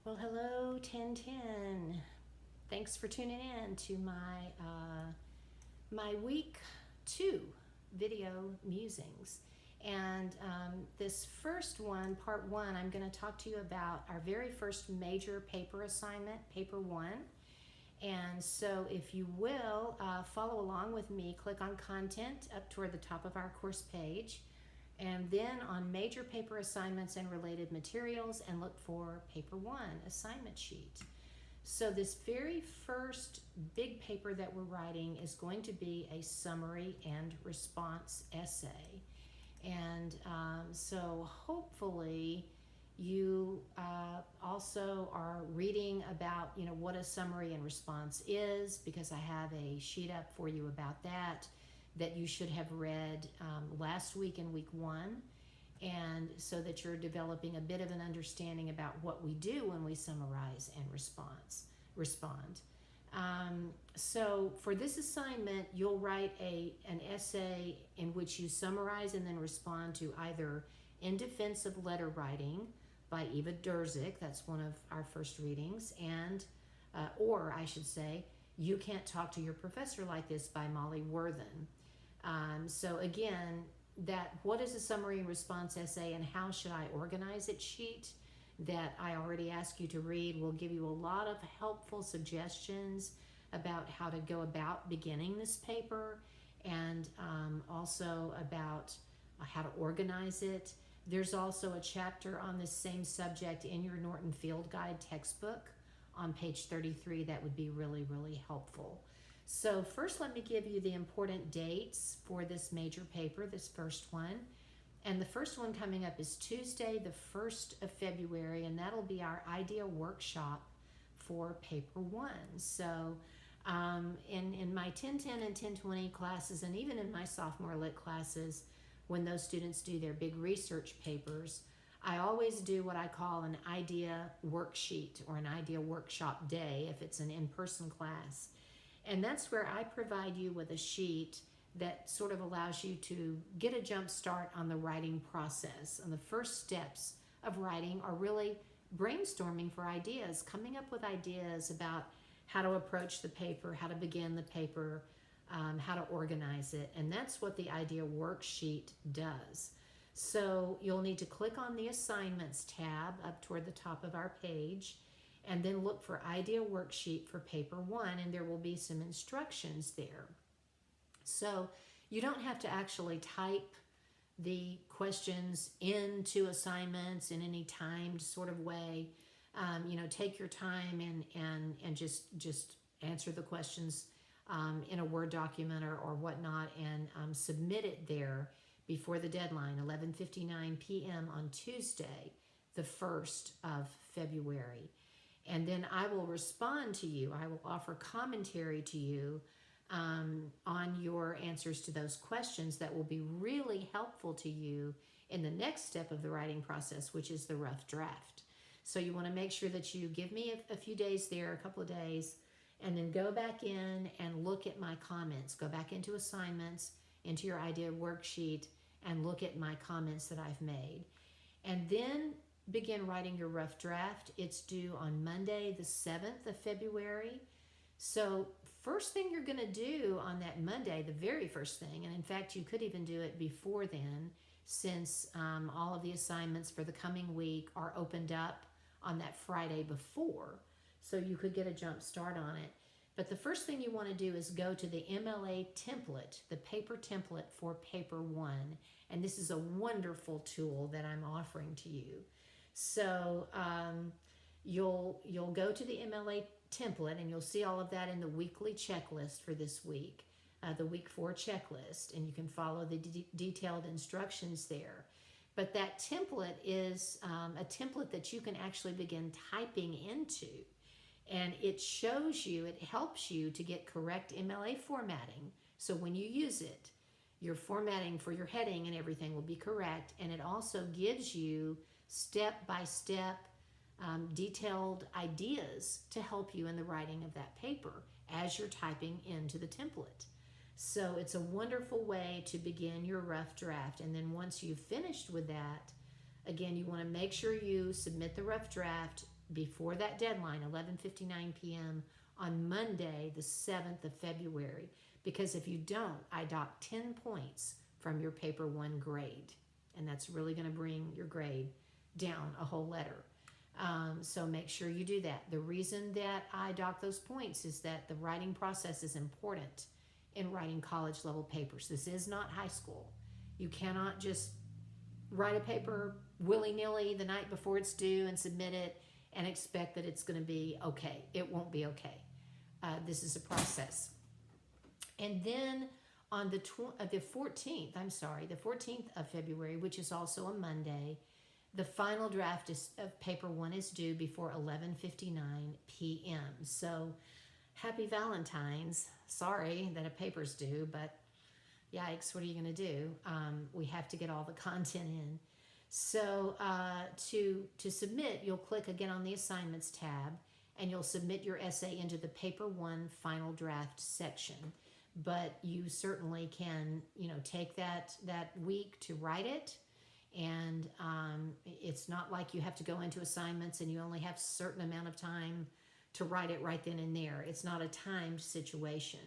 Well, hello, 1010. Thanks for tuning in to my week 2 video musings. And this first one, part one, I'm going to talk to you about our very first major paper assignment, paper one. And so, if you will, follow along with me, click on content up toward the top of our course page, and then on major paper assignments and related materials, and look for paper one assignment sheet. So, this very first big paper that we're writing is going to be a summary and response essay. And so, hopefully, you also are reading about what a summary and response is, because I have a sheet up for you about that you should have read last week in week one, and so that you're developing a bit of an understanding about what we do when we summarize and respond. So for this assignment, you'll write an essay in which you summarize and then respond to either In Defense of Letter Writing by Eva Durzik, that's one of our first readings, and or I should say, You Can't Talk to Your Professor Like This by Molly Worthen. So again, that what is a summary and response essay and how should I organize it sheet that I already asked you to read will give you a lot of helpful suggestions about how to go about beginning this paper, and also about how to organize it. There's also a chapter on this same subject in your Norton Field Guide textbook on page 33 that would be really, really helpful. So first, let me give you the important dates for this major paper, this first one. And the first one coming up is Tuesday, the 1st of February, and that'll be our idea workshop for paper one. So in my 1010 and 1020 classes, and even in my sophomore lit classes, when those students do their big research papers, I always do what I call an idea worksheet or an idea workshop day if it's an in-person class. And that's where I provide you with a sheet that sort of allows you to get a jump start on the writing process. And the first steps of writing are really brainstorming for ideas, coming up with ideas about how to approach the paper, how to begin the paper, how to organize it. And that's what the idea worksheet does. So you'll need to click on the assignments tab up toward the top of our page, and then look for idea worksheet for paper one, and there will be some instructions there. So you don't have to actually type the questions into assignments in any timed sort of way. Take your time and just answer the questions in a Word document or whatnot, and submit it there before the deadline, 11:59 p.m. on Tuesday, the 1st of February. And then I will respond to you. I will offer commentary to you on your answers to those questions that will be really helpful to you in the next step of the writing process, which is the rough draft. So you want to make sure that you give me a few days there, a couple of days, and then go back in and look at my comments. Go back into assignments, into your idea worksheet, and look at my comments that I've made. And then begin writing your rough draft. It's due on Monday, the 7th of February. So first thing you're going to do on that Monday, the very first thing, and in fact you could even do it before then, since all of the assignments for the coming week are opened up on that Friday before, so you could get a jump start on it. But the first thing you want to do is go to the MLA template, the paper template for paper one, and this is a wonderful tool that I'm offering to you. So you'll go to the MLA template, and you'll see all of that in the weekly checklist for this week, the week 4 checklist, and you can follow the detailed instructions there. But that template is a template that you can actually begin typing into, and it shows you, it helps you to get correct MLA formatting. So when you use it, your formatting for your heading and everything will be correct, and it also gives you step-by-step detailed ideas to help you in the writing of that paper as you're typing into the template. So it's a wonderful way to begin your rough draft. And then once you've finished with that, again, you want to make sure you submit the rough draft before that deadline, 11:59 p.m. on Monday, the 7th of February. Because if you don't, I dock 10 points from your paper 1 grade. And that's really going to bring your grade down a whole letter. So make sure you do that. The reason that I dock those points is that the writing process is important in writing college level papers. This is not high school. You cannot just write a paper willy-nilly the night before it's due and submit it and expect that it's going to be okay. It won't be okay. This is a process. And then on the 14th, the 14th of February, which is also a Monday, the final draft of paper 1 is due before 11:59 p.m. So happy Valentine's. Sorry that a paper's due, but yikes, what are you going to do? We have to get all the content in. So to submit, you'll click again on the Assignments tab, and you'll submit your essay into the Paper 1 Final Draft section. But you certainly can, take that week to write it. And it's not like you have to go into assignments and you only have a certain amount of time to write it right then and there. It's not a timed situation.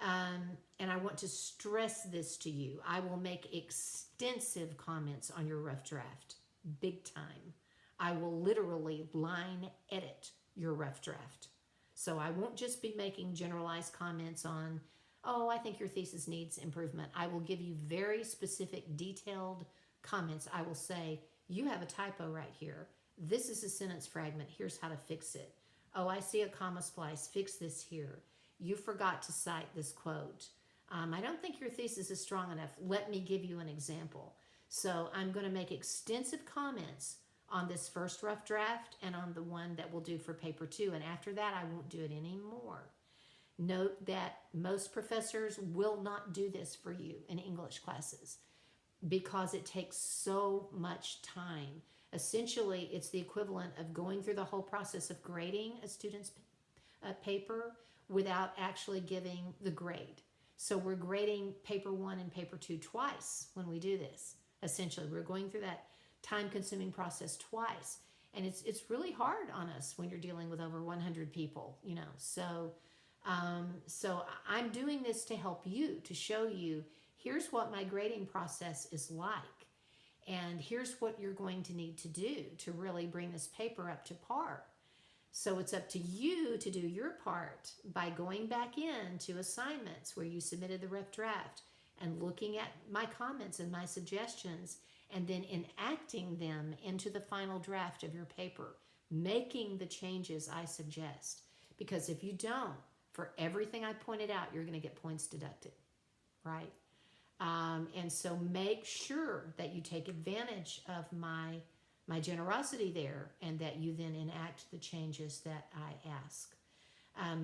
And I want to stress this to you. I will make extensive comments on your rough draft, big time. I will literally line edit your rough draft. So I won't just be making generalized comments on, oh, I think your thesis needs improvement. I will give you very specific, detailed comments. I will say, you have a typo right here. This is a sentence fragment. Here's how to fix it. Oh, I see a comma splice. Fix this here. You forgot to cite this quote. I don't think your thesis is strong enough. Let me give you an example. So I'm going to make extensive comments on this first rough draft and on the one that we'll do for paper 2. And after that, I won't do it anymore. Note that most professors will not do this for you in English classes because it takes so much time. Essentially, it's the equivalent of going through the whole process of grading a student's paper without actually giving the grade. So we're grading paper 1 and paper 2 twice when we do this. Essentially, we're going through that time-consuming process twice. And it's really hard on us when you're dealing with over 100 people, So I'm doing this to help you, to show you, here's what my grading process is like. And here's what you're going to need to do to really bring this paper up to par. So it's up to you to do your part by going back into assignments where you submitted the rough draft and looking at my comments and my suggestions and then enacting them into the final draft of your paper, making the changes I suggest. Because if you don't, for everything I pointed out, you're going to get points deducted, right? And so make sure that you take advantage of my generosity there and that you then enact the changes that I ask.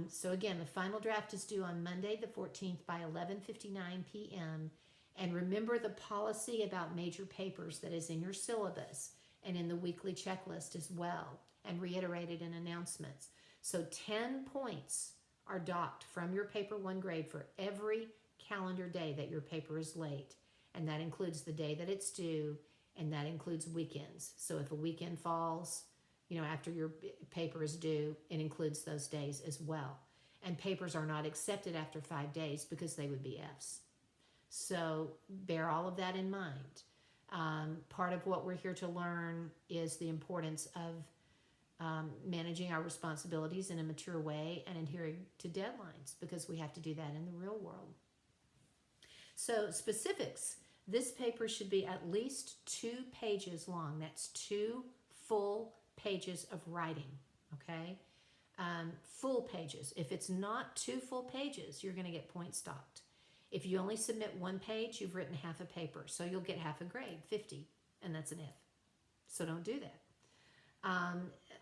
So again, the final draft is due on Monday the 14th by 11:59 p.m. And remember the policy about major papers that is in your syllabus and in the weekly checklist as well, and reiterated in announcements. So 10 points are docked from your paper 1 grade for every calendar day that your paper is late. And that includes the day that it's due, and that includes weekends. So if a weekend falls, after your paper is due, it includes those days as well. And papers are not accepted after 5 days because they would be Fs. So bear all of that in mind. Part of what we're here to learn is the importance of managing our responsibilities in a mature way and adhering to deadlines, because we have to do that in the real world. So specifics. This paper should be at least 2 pages long. That's 2 full pages of writing, okay? Full pages. If it's not 2 full pages, you're going to get points docked. If you only submit 1 page, you've written half a paper. So you'll get half a grade, 50, and that's an F. So don't do that.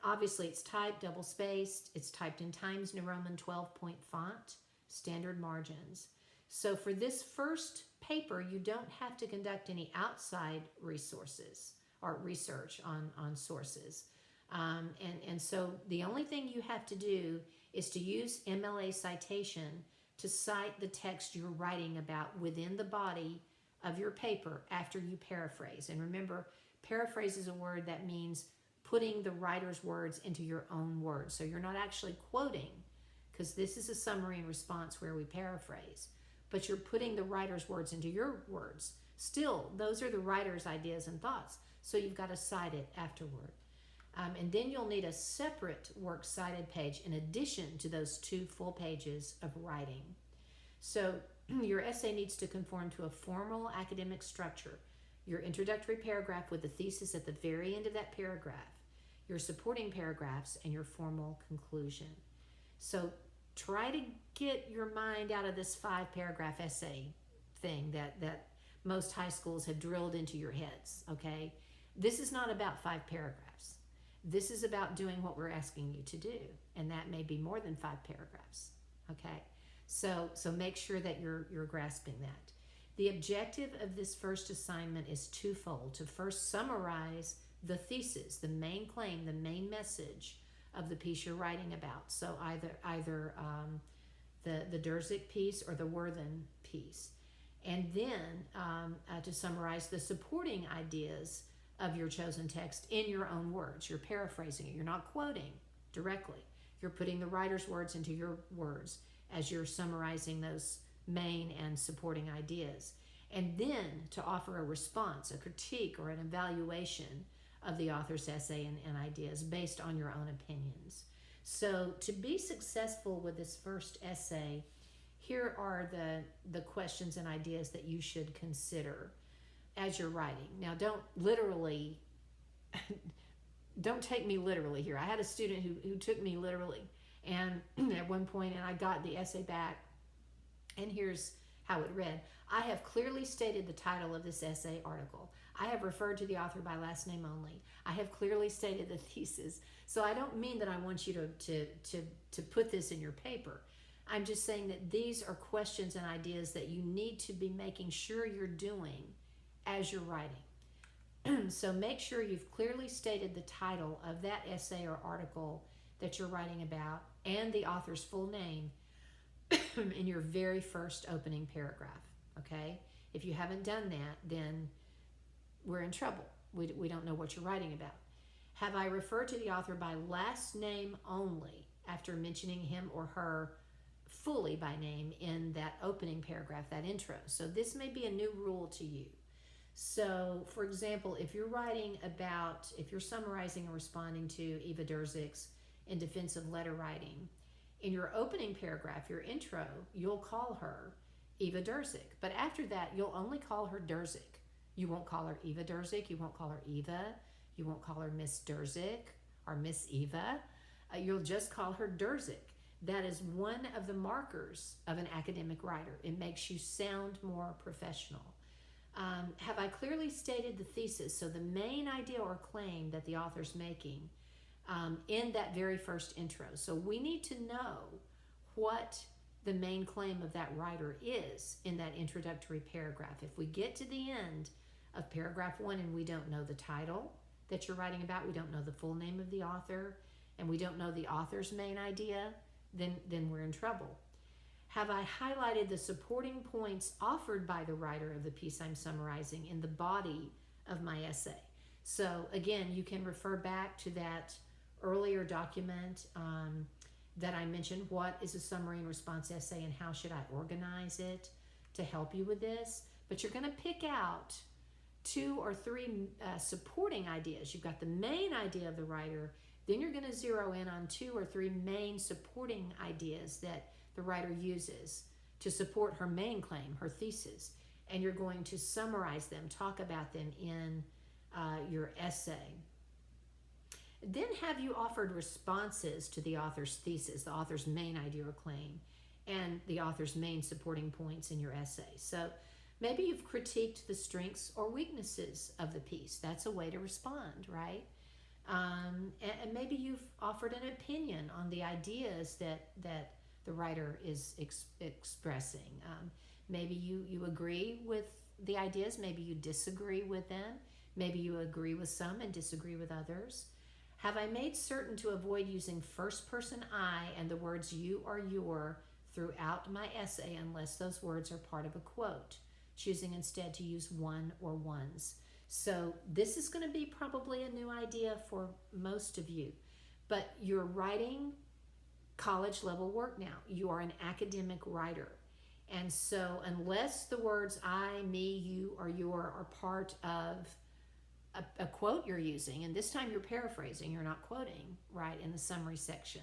Obviously, it's typed, double-spaced. It's typed in Times New Roman 12-point font, standard margins. So for this first paper, you don't have to conduct any outside resources or research on sources. And so the only thing you have to do is to use MLA citation to cite the text you're writing about within the body of your paper after you paraphrase. And remember, paraphrase is a word that means putting the writer's words into your own words. So you're not actually quoting, because this is a submarine response where we paraphrase, but you're putting the writer's words into your words. Still, those are the writer's ideas and thoughts, so you've got to cite it afterward. And then you'll need a separate works cited page in addition to those 2 full pages of writing. So your essay needs to conform to a formal academic structure. Your introductory paragraph with the thesis at the very end of that paragraph, your supporting paragraphs, and your formal conclusion. So try to get your mind out of this 5-paragraph essay thing that most high schools have drilled into your heads, okay? This is not about 5 paragraphs. This is about doing what we're asking you to do, and that may be more than 5 paragraphs, okay? So make sure that you're grasping that. The objective of this first assignment is twofold: to first summarize the thesis, the main claim, the main message of the piece you're writing about. So either the Derzik piece or the Worthen piece. And then to summarize the supporting ideas of your chosen text in your own words. You're paraphrasing it. You're not quoting directly. You're putting the writer's words into your words as you're summarizing those main and supporting ideas. And then to offer a response, a critique, or an evaluation of the author's essay and ideas based on your own opinions. So to be successful with this first essay, here are the questions and ideas that you should consider as you're writing. Now, don't take me literally here. I had a student who took me literally, and at one point, and I got the essay back, and here's how it read. I have clearly stated the title of this essay article. I have referred to the author by last name only. I have clearly stated the thesis. So I don't mean that I want you to put this in your paper. I'm just saying that these are questions and ideas that you need to be making sure you're doing as you're writing. So make sure you've clearly stated the title of that essay or article that you're writing about and the author's full name in your very first opening paragraph, okay? If you haven't done that, then we're in trouble. We don't know what you're writing about. Have I referred to the author by last name only after mentioning him or her fully by name in that opening paragraph, that intro? So this may be a new rule to you. So, for example, if you're summarizing and responding to Eva Derzik's In Defense of Letter Writing, in your opening paragraph, your intro, you'll call her Eva Derzik. But after that, you'll only call her Derzik. You won't call her Eva Derzik. You won't call her Eva. You won't call her Miss Derzik or Miss Eva. You'll just call her Derzik. That is one of the markers of an academic writer. It makes you sound more professional. Have I clearly stated the thesis? So the main idea or claim that the author's making in that very first intro. So we need to know what the main claim of that writer is in that introductory paragraph. If we get to the end of paragraph 1 and we don't know the title that you're writing about, we don't know the full name of the author, and we don't know the author's main idea, then we're in trouble. Have I highlighted the supporting points offered by the writer of the piece I'm summarizing in the body of my essay? So again, you can refer back to that earlier document that I mentioned. What is a submarine response essay and how should I organize it to help you with this? But you're going to pick out 2 or 3 supporting ideas. You've got the main idea of the writer, then you're going to zero in on 2 or 3 main supporting ideas that the writer uses to support her main claim, her thesis, and you're going to summarize them, talk about them in your essay. Then have you offered responses to the author's thesis, the author's main idea or claim, and the author's main supporting points in your essay. So maybe you've critiqued the strengths or weaknesses of the piece. That's a way to respond, right? And maybe you've offered an opinion on the ideas that the writer is expressing. Maybe you agree with the ideas, maybe you disagree with them, maybe you agree with some and disagree with others. Have I made certain to avoid using first person I and the words you or your throughout my essay unless those words are part of a quote, choosing instead to use one or ones? So this is going to be probably a new idea for most of you, but you're writing college level work now. You are an academic writer. And so unless the words I, me, you, or your are part of a quote you're using, and this time you're paraphrasing, you're not quoting, right, in the summary section.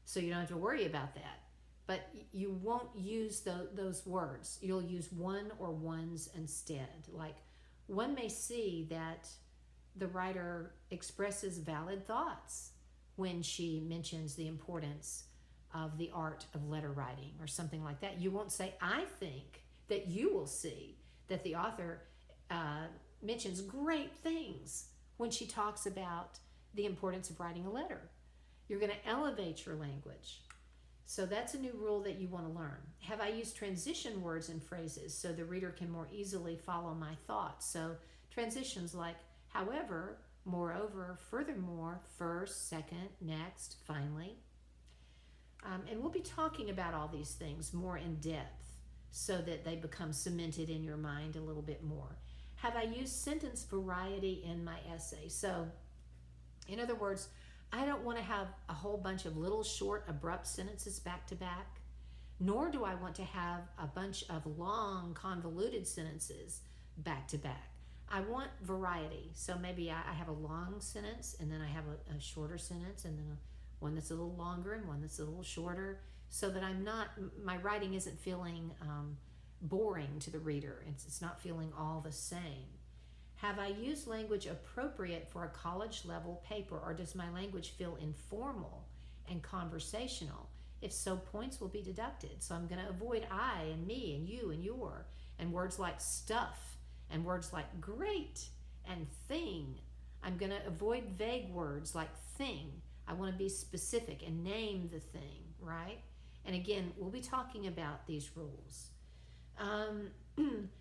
So you don't have to worry about that. But you won't use those words. You'll use one or ones instead. Like, one may see that the writer expresses valid thoughts when she mentions the importance of the art of letter writing or something like that. You won't say, I think, that you will see that the author mentions great things when she talks about the importance of writing a letter. You're going to elevate your language. So that's a new rule that you want to learn. Have I used transition words and phrases so the reader can more easily follow my thoughts? So transitions like however, moreover, furthermore, first, second, next, finally. And we'll be talking about all these things more in depth so that they become cemented in your mind a little bit more. Have I used sentence variety in my essay? So, in other words, I don't want to have a whole bunch of little short abrupt sentences back to back, nor do I want to have a bunch of long convoluted sentences back to back. I want variety. So maybe I have a long sentence and then I have a shorter sentence and then one that's a little longer and one that's a little shorter, so that my writing isn't feeling boring to the reader. It's not feeling all the same. Have I used language appropriate for a college level paper, or does my language feel informal and conversational? If so, points will be deducted. So I'm going to avoid I and me and you and your, and words like stuff and words like great and thing. I'm going to avoid vague words like thing. I want to be specific and name the thing, right? And again, we'll be talking about these rules.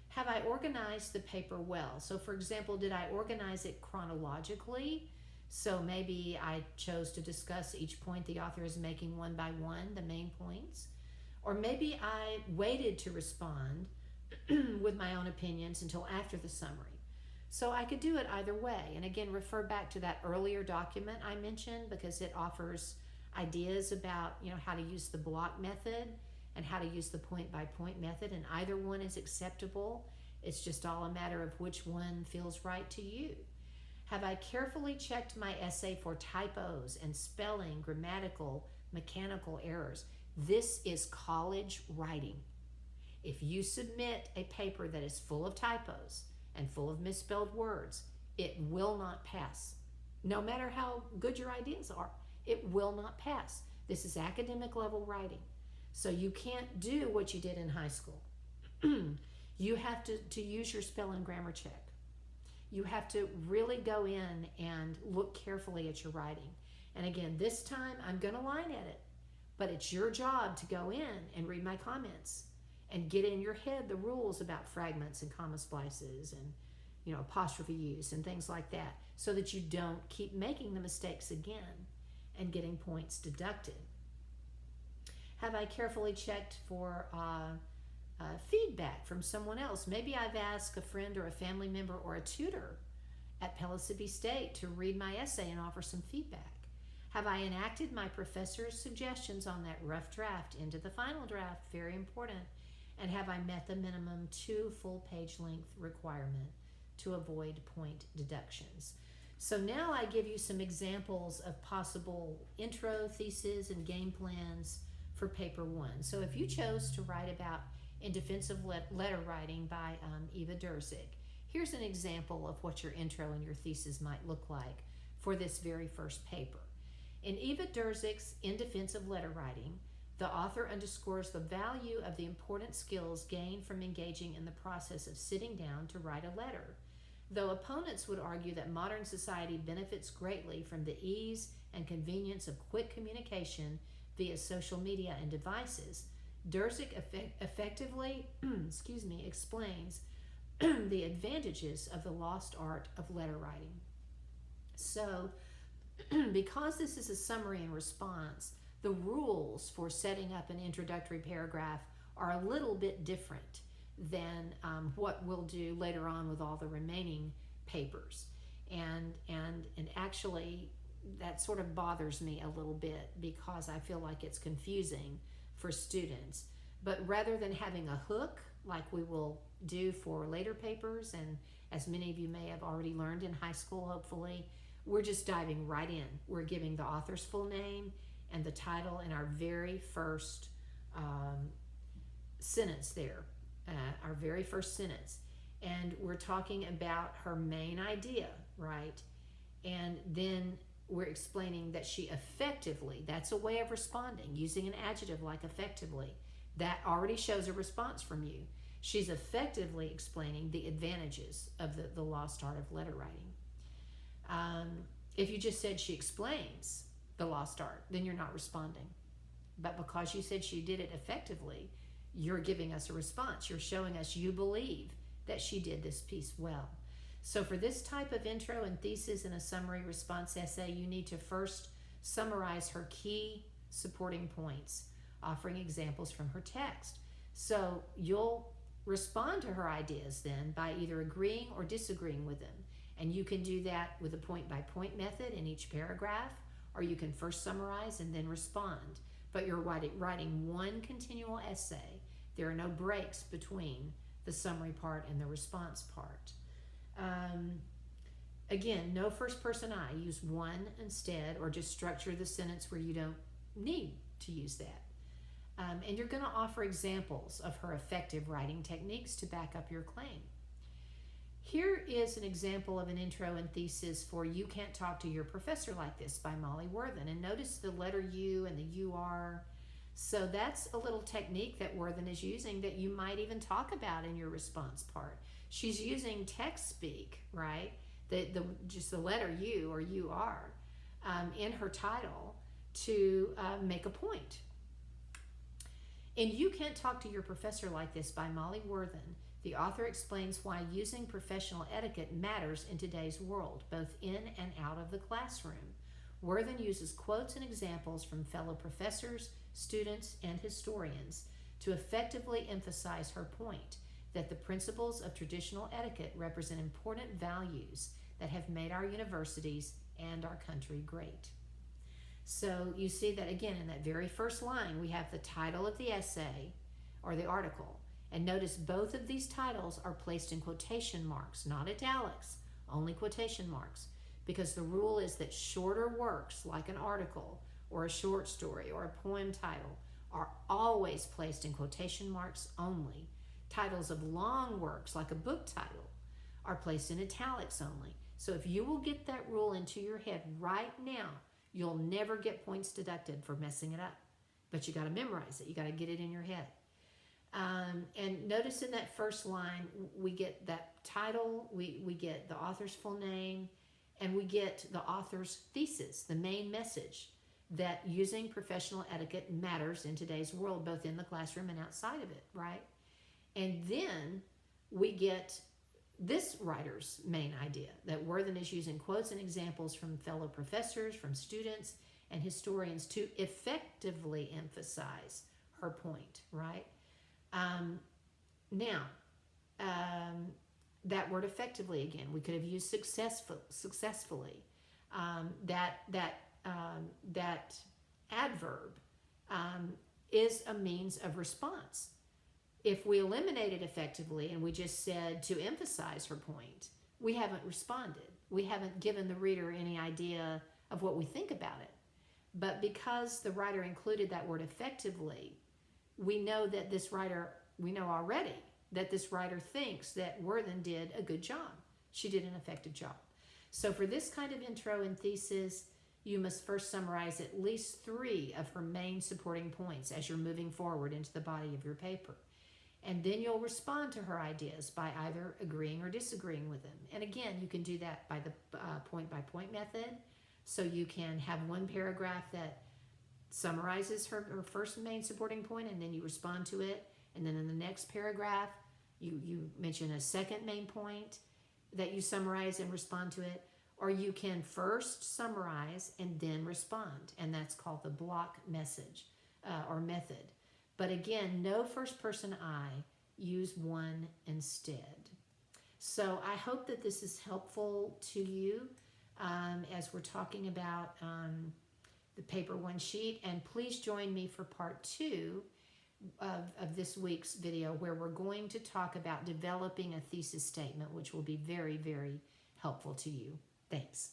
Have I organized the paper well? So for example, did I organize it chronologically? So maybe I chose to discuss each point the author is making one by one, the main points. Or maybe I waited to respond with my own opinions until after the summary. So I could do it either way. And again, refer back to that earlier document I mentioned, because it offers ideas about, how to use the block method and how to use the point-by-point method, and either one is acceptable. It's just all a matter of which one feels right to you. Have I carefully checked my essay for typos and spelling, grammatical, mechanical errors? This is college writing. If you submit a paper that is full of typos and full of misspelled words, it will not pass. No matter how good your ideas are, it will not pass. This is academic level writing. So you can't do what you did in high school. You have to use your spell and grammar check. You have to really go in and look carefully at your writing. And again, this time I'm going to line edit, but it's your job to go in and read my comments and get in your head the rules about fragments and comma splices and apostrophe use and things like that, so that you don't keep making the mistakes again and getting points deducted. Have I carefully checked for feedback from someone else? Maybe I've asked a friend or a family member or a tutor at Pellissippi State to read my essay and offer some feedback. Have I enacted my professor's suggestions on that rough draft into the final draft? Very important. And have I met the minimum 2 full page length requirement to avoid point deductions? So now I give you some examples of possible intro, thesis, and game plans for paper 1. So if you chose to write about In Defensive Letter Writing by Eva Durzik, here's an example of what your intro and your thesis might look like for this very first paper. In Eva Durzik's In Defensive Letter Writing, the author underscores the value of the important skills gained from engaging in the process of sitting down to write a letter. Though opponents would argue that modern society benefits greatly from the ease and convenience of quick communication via social media and devices, Durzik effectively explains the advantages of the lost art of letter writing. So, because this is a summary and response, the rules for setting up an introductory paragraph are a little bit different than what we'll do later on with all the remaining papers. And actually that sort of bothers me a little bit because I feel like it's confusing for students. But rather than having a hook like we will do for later papers, and as many of you may have already learned in high school, hopefully, we're just diving right in. We're giving the author's full name and the title in our very first sentence there, our very first sentence. And we're talking about her main idea, right? And then we're explaining that she effectively, that's a way of responding, using an adjective like effectively. That already shows a response from you. She's effectively explaining the advantages of the lost art of letter writing. If you just said she explains the lost art, then you're not responding. But because you said she did it effectively, you're giving us a response. You're showing us you believe that she did this piece well. So for this type of intro and thesis in a summary response essay, you need to first summarize her key supporting points, offering examples from her text. So you'll respond to her ideas then by either agreeing or disagreeing with them. And you can do that with a point-by-point method in each paragraph, or you can first summarize and then respond. But you're writing one continual essay. There are no breaks between the summary part and the response part. Again, no first person I. Use one instead, or just structure the sentence where you don't need to use that. And you're going to offer examples of her effective writing techniques to back up your claim. Here is an example of an intro and thesis for You Can't Talk to Your Professor Like This by Molly Worthen. And notice the letter U and the UR. So that's a little technique that Worthen is using that you might even talk about in your response part. She's using text speak, right? Just the letter U or UR in her title to make a point. In You Can't Talk to Your Professor Like This by Molly Worthen, the author explains why using professional etiquette matters in today's world, both in and out of the classroom. Worthen uses quotes and examples from fellow professors, students, and historians to effectively emphasize her point that the principles of traditional etiquette represent important values that have made our universities and our country great. So you see that again in that very first line, we have the title of the essay or the article. And notice both of these titles are placed in quotation marks, not italics, only quotation marks. Because the rule is that shorter works like an article or a short story or a poem title are always placed in quotation marks only. Titles of long works like a book title are placed in italics only. So if you will get that rule into your head right now, you'll never get points deducted for messing it up. But you got to memorize it. You got to get it in your head. And notice in that first line, we get that title, we get the author's full name, and we get the author's thesis, the main message that using professional etiquette matters in today's world, both in the classroom and outside of it, right? And then we get this writer's main idea, that Worthen is using quotes and examples from fellow professors, from students, and historians to effectively emphasize her point, right? That word effectively again, we could have used successfully. That adverb is a means of response. If we eliminated effectively and we just said to emphasize her point, we haven't responded. We haven't given the reader any idea of what we think about it. But because the writer included that word effectively, we know already that this writer thinks that Worthen did a good job. She did an effective job. So for this kind of intro and thesis, you must first summarize at least 3 of her main supporting points as you're moving forward into the body of your paper. And then you'll respond to her ideas by either agreeing or disagreeing with them. And again, you can do that by the point-by-point method. So you can have one paragraph that summarizes her first main supporting point, and then you respond to it. And then in the next paragraph, you mention a second main point that you summarize and respond to it. Or you can first summarize and then respond. And that's called the block message or method. But again, no first person I, use one instead. So I hope that this is helpful to you as we're talking about the paper one sheet. And please join me for part 2 of this week's video, where we're going to talk about developing a thesis statement, which will be very, very helpful to you. Thanks.